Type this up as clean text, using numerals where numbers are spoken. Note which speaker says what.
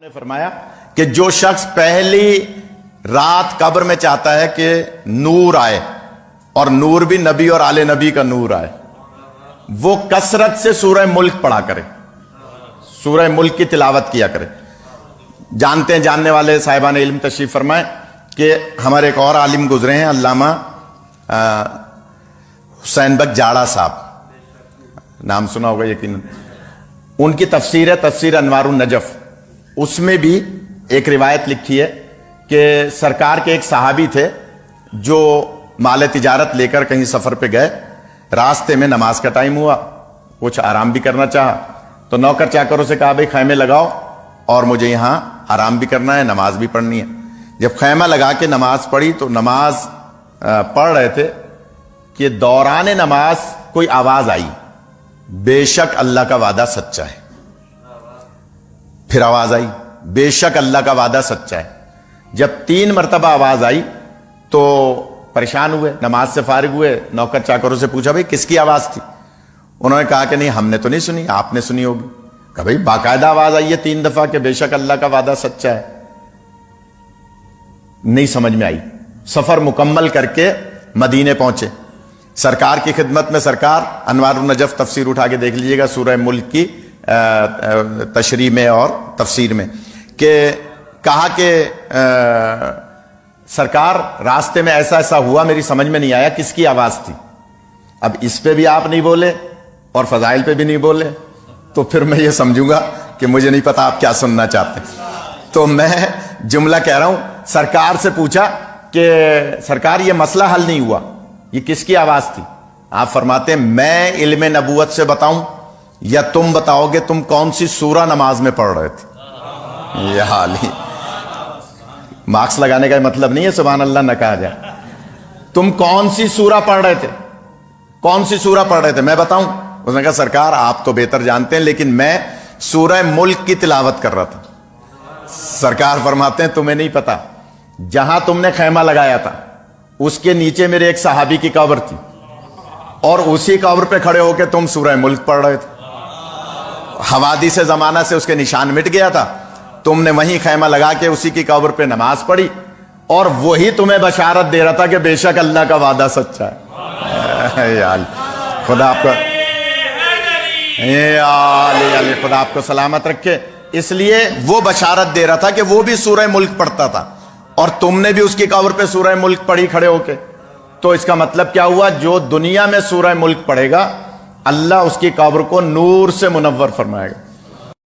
Speaker 1: نے فرمایا کہ جو شخص پہلی رات قبر میں چاہتا ہے کہ نور آئے اور نور بھی نبی اور آل نبی کا نور آئے، وہ کثرت سے سورہ ملک پڑھا کرے، سورہ ملک کی تلاوت کیا کرے۔ جانتے ہیں جاننے والے صاحبان علم تشریف فرمائیں کہ ہمارے ایک اور عالم گزرے ہیں، علامہ حسین بک جاڑا صاحب، نام سنا ہوگا یقیناً۔ ان کی تفسیر ہے تفسیر انوار النجف، اس میں بھی ایک روایت لکھی ہے کہ سرکار کے ایک صحابی تھے جو مال تجارت لے کر کہیں سفر پہ گئے، راستے میں نماز کا ٹائم ہوا، کچھ آرام بھی کرنا چاہا تو نوکر چاکروں سے کہا بھائی خیمے لگاؤ اور مجھے یہاں آرام بھی کرنا ہے، نماز بھی پڑھنی ہے۔ جب خیمہ لگا کے نماز پڑھی تو نماز پڑھ رہے تھے کہ دوران نماز کوئی آواز آئی، بے شک اللہ کا وعدہ سچا ہے۔ پھر آواز آئی، بے شک اللہ کا وعدہ سچا ہے۔ جب 3 مرتبہ آواز آئی تو پریشان ہوئے، نماز سے فارغ ہوئے، نوکر چاکروں سے پوچھا بھائی کس کی آواز تھی؟ انہوں نے کہا کہ نہیں ہم نے تو نہیں سنی، آپ نے سنی ہوگی۔ کہا بھائی باقاعدہ آواز آئی ہے 3 دفعہ کہ بے شک اللہ کا وعدہ سچا ہے۔ نہیں سمجھ میں آئی، سفر مکمل کر کے مدینے پہنچے، سرکار کی خدمت میں سرکار انوار النجف تفسیر اٹھا کے دیکھ لیجئے گا سورہ ملک کی تشریح میں اور تفسیر میں، کہ کہا کہ سرکار راستے میں ایسا ایسا ہوا، میری سمجھ میں نہیں آیا کس کی آواز تھی۔ اب اس پہ بھی آپ نہیں بولے اور فضائل پہ بھی نہیں بولے تو پھر میں یہ سمجھوں گا کہ مجھے نہیں پتا آپ کیا سننا چاہتے ہیں۔ تو میں جملہ کہہ رہا ہوں، سرکار سے پوچھا کہ سرکار یہ مسئلہ حل نہیں ہوا، یہ کس کی آواز تھی؟ آپ فرماتے ہیں میں علم نبوت سے بتاؤں یا تم بتاؤ گے تم کون سی سورہ نماز میں پڑھ رہے تھے؟ یہ حال ہی، مارکس لگانے کا مطلب نہیں ہے سبحان اللہ نہ کہا جائے۔ تم کون سی سورہ پڑھ رہے تھے، کون سی سورہ پڑھ رہے تھے میں بتاؤں؟ اس نے کہا سرکار آپ تو بہتر جانتے ہیں لیکن میں سورہ ملک کی تلاوت کر رہا تھا۔ سرکار فرماتے ہیں تمہیں نہیں پتا، جہاں تم نے خیمہ لگایا تھا اس کے نیچے میرے ایک صحابی کی قبر تھی اور اسی قبر پہ کھڑے ہو کے تم سورہ ملک پڑھ رہے تھے۔ حوادث زمانہ سے اس کے نشان مٹ گیا تھا، تم نے وہیں خیمہ لگا کے اسی کی قبر پہ نماز پڑھی اور وہی تمہیں بشارت دے رہا تھا کہ بے شک اللہ کا وعدہ سچا ہے۔ خدا آپ کو خدا آپ کو سلامت رکھے۔ اس لیے وہ بشارت دے رہا تھا کہ وہ بھی سورہ ملک پڑھتا تھا اور تم نے بھی اس کی قبر پہ سورہ ملک پڑھی کھڑے ہو کے۔ تو اس کا مطلب کیا ہوا؟ جو دنیا میں سورہ ملک پڑھے گا اللہ اس کی قبر کو نور سے منور فرمائے گا۔